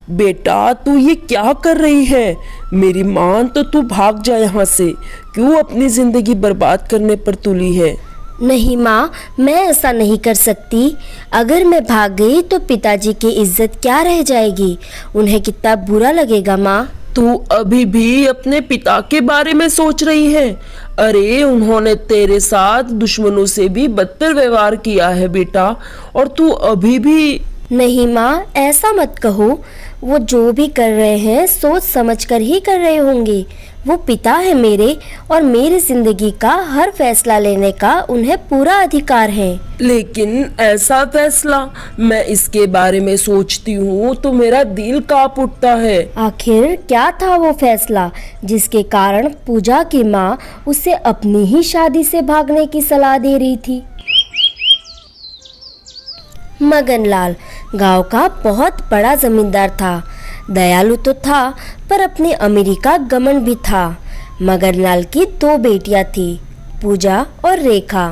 बेटा तू ये क्या कर रही है? मेरी मान तो तू भाग जा यहाँ से। क्यों अपनी जिंदगी बर्बाद करने पर तुली है? नहीं माँ, मैं ऐसा नहीं कर सकती। अगर मैं भाग गई तो पिताजी की इज्जत क्या रह जाएगी, उन्हें कितना बुरा लगेगा माँ। तू अभी भी अपने पिता के बारे में सोच रही है? अरे उन्होंने तेरे साथ दुश्मनों से भी बदतर व्यवहार किया है बेटा, और तू अभी भी। नहीं माँ, ऐसा मत कहो। वो जो भी कर रहे हैं सोच समझ कर ही कर रहे होंगे। वो पिता है मेरे, और मेरी जिंदगी का हर फैसला लेने का उन्हें पूरा अधिकार है। लेकिन ऐसा फैसला, मैं इसके बारे में सोचती हूँ तो मेरा दिल कांप उठता है। आखिर क्या था वो फैसला जिसके कारण पूजा की माँ उसे अपनी ही शादी से भागने की सलाह दे रही थी? मगनलाल गांव का बहुत बड़ा जमींदार था। दयालु तो था, पर अपनी अमीरी का घमंड भी था। मगनलाल की 2 बेटियां थी, पूजा और रेखा।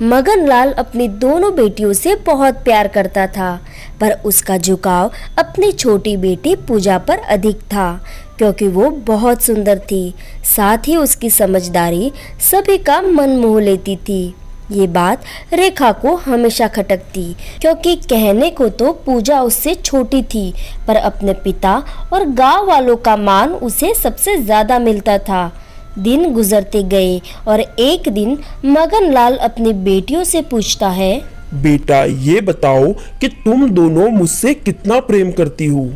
मगनलाल अपनी दोनों बेटियों से बहुत प्यार करता था, पर उसका झुकाव अपनी छोटी बेटी पूजा पर अधिक था, क्योंकि वो बहुत सुंदर थी। साथ ही उसकी समझदारी सभी का मन मोह लेती थी। ये बात रेखा को हमेशा खटकती, क्योंकि कहने को तो पूजा उससे छोटी थी, पर अपने पिता और गांव वालों का मान उसे सबसे ज्यादा मिलता था। दिन गुजरते गए और एक दिन मगनलाल अपनी बेटियों से पूछता है, बेटा ये बताओ कि तुम दोनों मुझसे कितना प्रेम करती हो?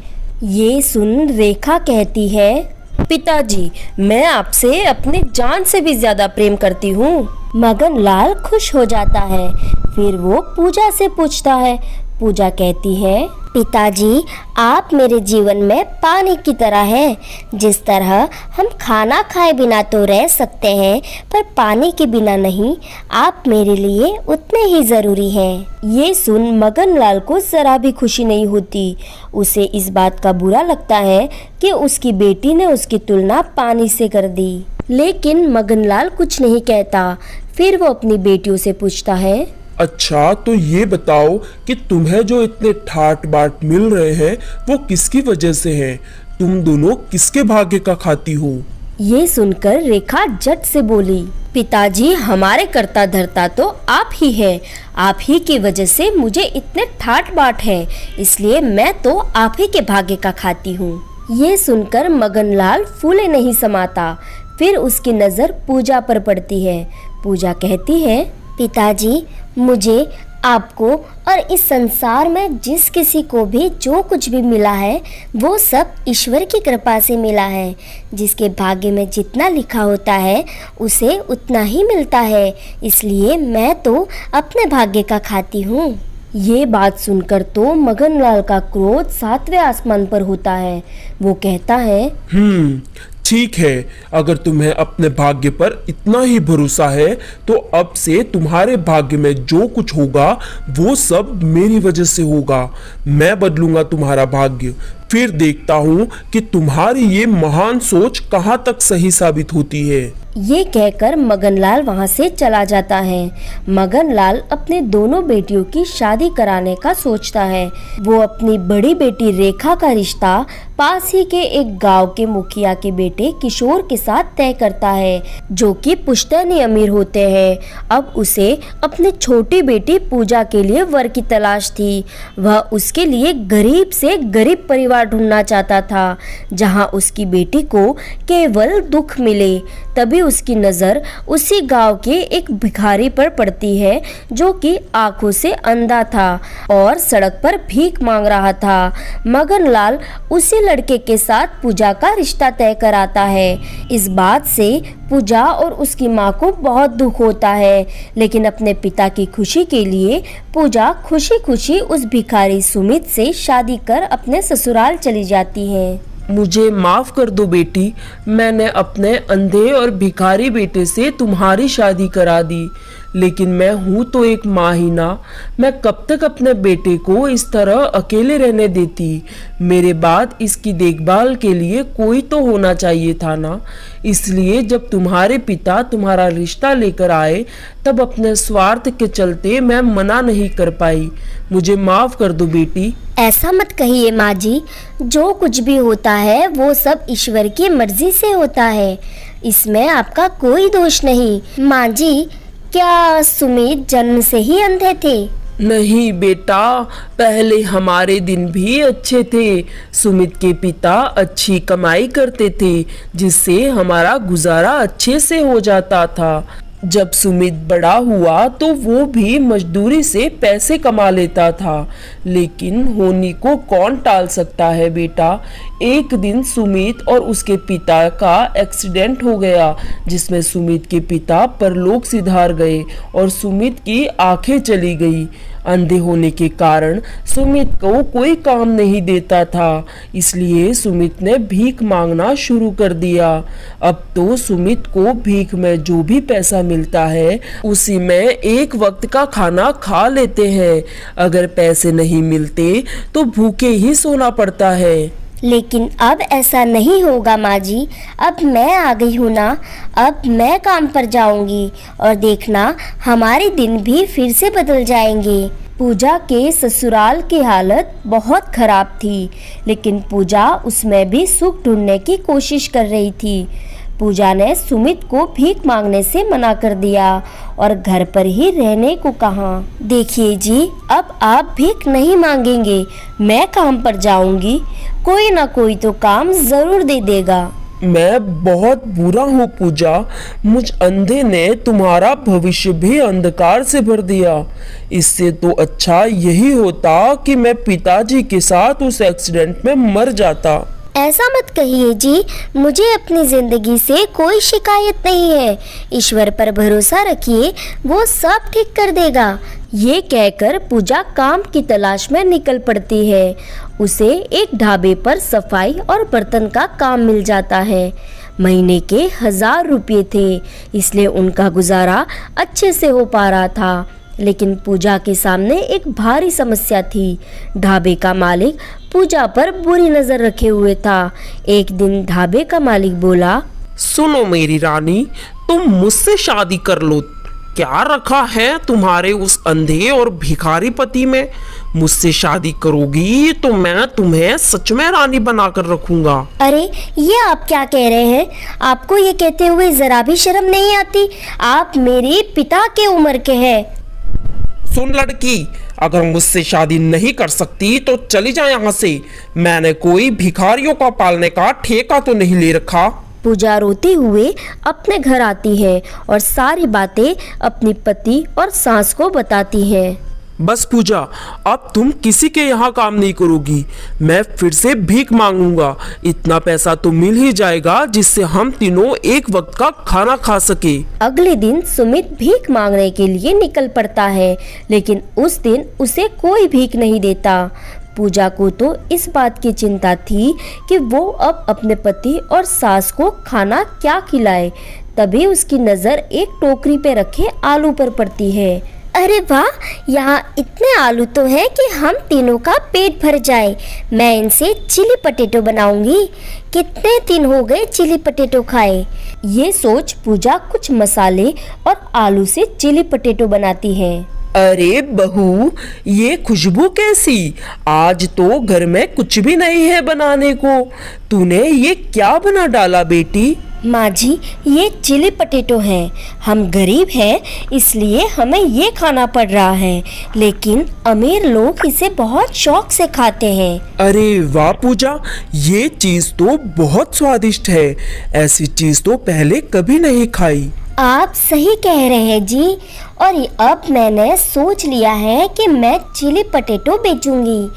ये सुन रेखा कहती है, पिताजी मैं आपसे अपनी जान से भी ज्यादा प्रेम करती हूँ। मगनलाल खुश हो जाता है। फिर वो पूजा से पूछता है। पूजा कहती है, पिताजी आप मेरे जीवन में पानी की तरह हैं। जिस तरह हम खाना खाए बिना तो रह सकते हैं, पर पानी के बिना नहीं, आप मेरे लिए उतने ही ज़रूरी हैं। ये सुन मगनलाल को ज़रा भी खुशी नहीं होती। उसे इस बात का बुरा लगता है कि उसकी बेटी ने उसकी तुलना पानी से कर दी। लेकिन मगनलाल कुछ नहीं कहता। फिर वो अपनी बेटियों से पूछता है, अच्छा तो ये बताओ कि तुम्हें जो इतने ठाट बाट मिल रहे हैं वो किसकी वजह से हैं? तुम दोनों किसके भाग्य का खाती हो? ये सुनकर रेखा झट से बोली, पिताजी हमारे कर्ता धर्ता तो आप ही हैं। आप ही की वजह से मुझे इतने ठाट बाट है, इसलिए मैं तो आप ही के भाग्य का खाती हूँ। ये सुनकर मगनलाल फूले नहीं समाता। फिर उसकी नज़र पूजा पर पड़ती है। पूजा कहती है, पिताजी मुझे, आपको और इस संसार में जिस किसी को भी जो कुछ भी मिला है वो सब ईश्वर की कृपा से मिला है। जिसके भाग्य में जितना लिखा होता है उसे उतना ही मिलता है, इसलिए मैं तो अपने भाग्य का खाती हूँ। ये बात सुनकर तो मगनलाल का क्रोध 7वें आसमान पर होता है। वो कहता है, ठीक है, अगर तुम्हें अपने भाग्य पर इतना ही भरोसा है तो अब से तुम्हारे भाग्य में जो कुछ होगा वो सब मेरी वजह से होगा। मैं बदलूंगा तुम्हारा भाग्य, फिर देखता हूँ कि तुम्हारी ये महान सोच कहाँ तक सही साबित होती है। ये कहकर मगनलाल वहाँ से चला जाता है। मगनलाल अपने दोनों बेटियों की शादी कराने का सोचता है। वो अपनी बड़ी बेटी रेखा का रिश्ता पास ही के एक गांव के मुखिया के बेटे किशोर के साथ तय करता है, जो कि पुश्तैनी अमीर होते हैं। अब उसे अपनी छोटी बेटी पूजा के लिए वर की तलाश थी। वह उसके लिए गरीब से गरीब परिवार ढूंढना चाहता था, जहां उसकी बेटी को केवल दुख मिले। तभी उसकी नज़र उसी गांव के एक भिखारी पर पड़ती है, जो कि आंखों से अंधा था और सड़क पर भीख मांग रहा था। मगनलाल उसी लड़के के साथ पूजा का रिश्ता तय कराता है। इस बात से पूजा और उसकी माँ को बहुत दुख होता है, लेकिन अपने पिता की खुशी के लिए पूजा खुशी खुशी उस भिखारी सुमित से शादी कर अपने ससुराल चली जाती है। मुझे माफ कर दो बेटी, मैंने अपने अंधे और भिखारी बेटे से तुम्हारी शादी करा दी, लेकिन मैं हूँ तो एक माँ ही ना। मैं कब तक अपने बेटे को इस तरह अकेले रहने देती। मेरे बाद इसकी देखभाल के लिए कोई तो होना चाहिए था ना। इसलिए जब तुम्हारे पिता तुम्हारा रिश्ता लेकर आए तब अपने स्वार्थ के चलते मैं मना नहीं कर पाई। मुझे माफ कर दो बेटी। ऐसा मत कहिए माँ जी, जो कुछ भी होता है वो सब ईश्वर की मर्जी से होता है, इसमें आपका कोई दोष नहीं। माँ जी, क्या सुमित जन्म से ही अंधे थे? नहीं बेटा, पहले हमारे दिन भी अच्छे थे। सुमित के पिता अच्छी कमाई करते थे जिससे हमारा गुजारा अच्छे से हो जाता था। जब सुमित बड़ा हुआ तो वो भी मजदूरी से पैसे कमा लेता था, लेकिन होनी को कौन टाल सकता है बेटा। एक दिन सुमित और उसके पिता का एक्सीडेंट हो गया जिसमें सुमित के पिता परलोक सिधार गए और सुमित की आंखें चली गई। अंधे होने के कारण सुमित को कोई काम नहीं देता था, इसलिए सुमित ने भीख मांगना शुरू कर दिया। अब तो सुमित को भीख में जो भी पैसा मिलता है उसी में एक वक्त का खाना खा लेते हैं। अगर पैसे नहीं मिलते तो भूखे ही सोना पड़ता है। लेकिन अब ऐसा नहीं होगा माँ जी, अब मैं आ गई हूँ ना, अब मैं काम पर जाऊंगी और देखना हमारे दिन भी फिर से बदल जाएंगे। पूजा के ससुराल की हालत बहुत खराब थी, लेकिन पूजा उसमें भी सुख ढूंढने की कोशिश कर रही थी। पूजा ने सुमित को भीख मांगने से मना कर दिया और घर पर ही रहने को कहा। देखिए जी, अब आप भीख नहीं मांगेंगे, मैं काम पर जाऊंगी, कोई ना कोई तो काम जरूर दे देगा। मैं बहुत बुरा हूँ पूजा, मुझ अंधे ने तुम्हारा भविष्य भी अंधकार से भर दिया। इससे तो अच्छा यही होता कि मैं पिताजी के साथ उस एक्सीडेंट में मर जाता। ऐसा मत कहिए जी, मुझे अपनी जिंदगी से कोई शिकायत नहीं है। ईश्वर पर भरोसा रखिए, वो सब ठीक कर देगा। ये कहकर पूजा काम की तलाश में निकल पड़ती है। उसे एक ढाबे पर सफाई और बर्तन का काम मिल जाता है। महीने के 1000 रुपये थे, इसलिए उनका गुजारा अच्छे से हो पा रहा था। लेकिन पूजा के सामने एक भारी समस्या थी। ढाबे का मालिक पूजा पर बुरी नजर रखे हुए था। एक दिन ढाबे का मालिक बोला, सुनो मेरी रानी, तुम मुझसे शादी कर लो। क्या रखा है तुम्हारे उस अंधे और भिखारी पति में? मुझसे शादी करोगी तो मैं तुम्हें सच में रानी बनाकर रखूंगा। अरे ये आप क्या कह रहे हैं? आपको ये कहते हुए जरा भी शर्म नहीं आती? आप मेरे पिता के उम्र के हैं। सुन लड़की, अगर मुझसे शादी नहीं कर सकती तो चली जा यहाँ से। मैंने कोई भिखारियों का पालने का ठेका तो नहीं ले रखा। पूजा रोते हुए अपने घर आती है और सारी बातें अपनी पति और सास को बताती है। बस पूजा, अब तुम किसी के यहाँ काम नहीं करोगी। मैं फिर से भीख मांगूंगा। इतना पैसा तो मिल ही जाएगा जिससे हम तीनों एक वक्त का खाना खा सके। अगले दिन सुमित भीख मांगने के लिए निकल पड़ता है, लेकिन उस दिन उसे कोई भीख नहीं देता। पूजा को तो इस बात की चिंता थी कि वो अब अपने पति और सास को खाना क्या खिलाए। तभी उसकी नज़र एक टोकरी पे रखे आलू पर पड़ती है। अरे वाह, यहाँ इतने आलू तो हैं कि हम तीनों का पेट भर जाए। मैं इनसे चिली पटेटो बनाऊंगी। कितने दिन हो गए चिली पटेटो खाए। ये सोच पूजा कुछ मसाले और आलू से चिली पटेटो बनाती है। अरे बहू, ये खुशबू कैसी? आज तो घर में कुछ भी नहीं है बनाने को। तूने ये क्या बना डाला बेटी? माँ जी, ये चिली पटेटो हैं। हम गरीब हैं, इसलिए हमें ये खाना पड़ रहा है, लेकिन अमीर लोग इसे बहुत शौक से खाते हैं। अरे वाह पूजा, ये चीज तो बहुत स्वादिष्ट है। ऐसी चीज तो पहले कभी नहीं खाई। आप सही कह रहे हैं जी, और अब मैंने सोच लिया है कि मैं चिली पटेटो बेचूंगी।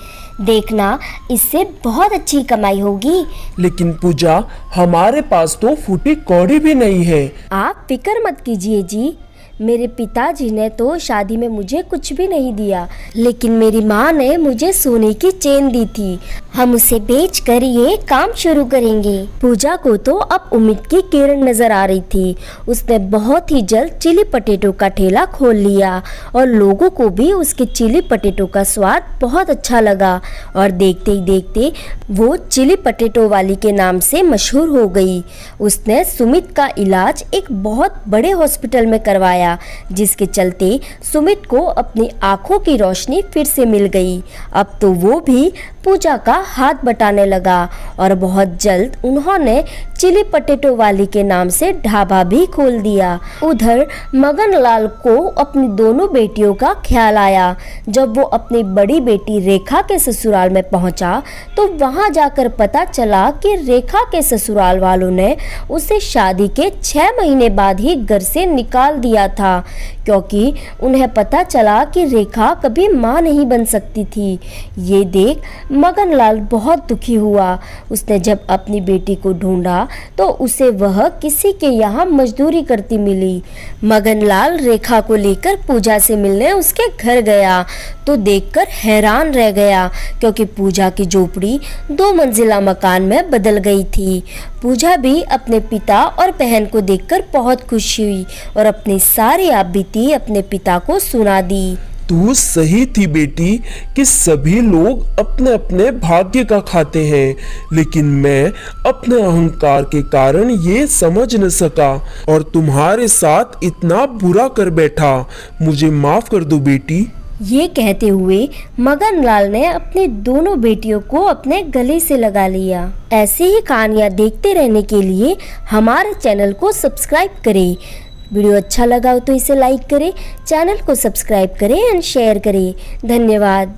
देखना, इससे बहुत अच्छी कमाई होगी। लेकिन पूजा, हमारे पास तो फूटी कौड़ी भी नहीं है। आप फिक्र मत कीजिए जी, मेरे पिताजी ने तो शादी में मुझे कुछ भी नहीं दिया, लेकिन मेरी माँ ने मुझे सोने की चेन दी थी। हम उसे बेचकर ये काम शुरू करेंगे। पूजा को तो अब उम्मीद की किरण नजर आ रही थी। उसने बहुत ही जल्द चिली पटेटो का ठेला खोल लिया और लोगों को भी उसके चिली पटेटो का स्वाद बहुत अच्छा लगा और देखते ही देखते वो चिली पटेटो वाली के नाम से मशहूर हो गई। उसने सुमित का इलाज एक बहुत बड़े हॉस्पिटल में करवाया, जिसके चलते सुमित को अपनी आंखों की रोशनी फिर से मिल गई। अब तो वो भी पूजा का हाथ बटाने लगा और बहुत जल्द उन्होंने चिली पटेटो वाली के नाम से ढाबा भी खोल दिया। उधर मगनलाल को अपनी दोनों बेटियों का ख्याल आया। जब वो अपनी बड़ी बेटी रेखा के ससुराल में पहुंचा तो वहां जाकर पता चला कि रेखा के ससुराल वालों ने उसे शादी के 6 महीने बाद ही घर से निकाल दिया था, क्योंकि उन्हें पता चला कि रेखा कभी मां नहीं बन सकती थी। ये देख मगनलाल बहुत दुखी हुआ। उसने जब अपनी बेटी को ढूंढा तो उसे वह किसी के यहाँ मजदूरी करती मिली। मगनलाल रेखा को लेकर पूजा से मिलने उसके घर गया तो देखकर हैरान रह गया, क्योंकि पूजा की झोपड़ी 2 मंजिला मकान में बदल गई थी। पूजा भी अपने पिता और बहन को देखकर बहुत खुश हुई और अपनी सारी आपबीती अपने पिता को सुना दी। तू सही थी बेटी कि सभी लोग अपने अपने भाग्य का खाते हैं, लेकिन मैं अपने अहंकार के कारण ये समझ न सका और तुम्हारे साथ इतना बुरा कर बैठा। मुझे माफ कर दो बेटी। ये कहते हुए मगनलाल ने अपनी दोनों बेटियों को अपने गले से लगा लिया। ऐसे ही कहानियाँ देखते रहने के लिए हमारे चैनल को सब्सक्राइब करें। वीडियो अच्छा लगा हो तो इसे लाइक करें, चैनल को सब्सक्राइब करें एंड शेयर करें। धन्यवाद।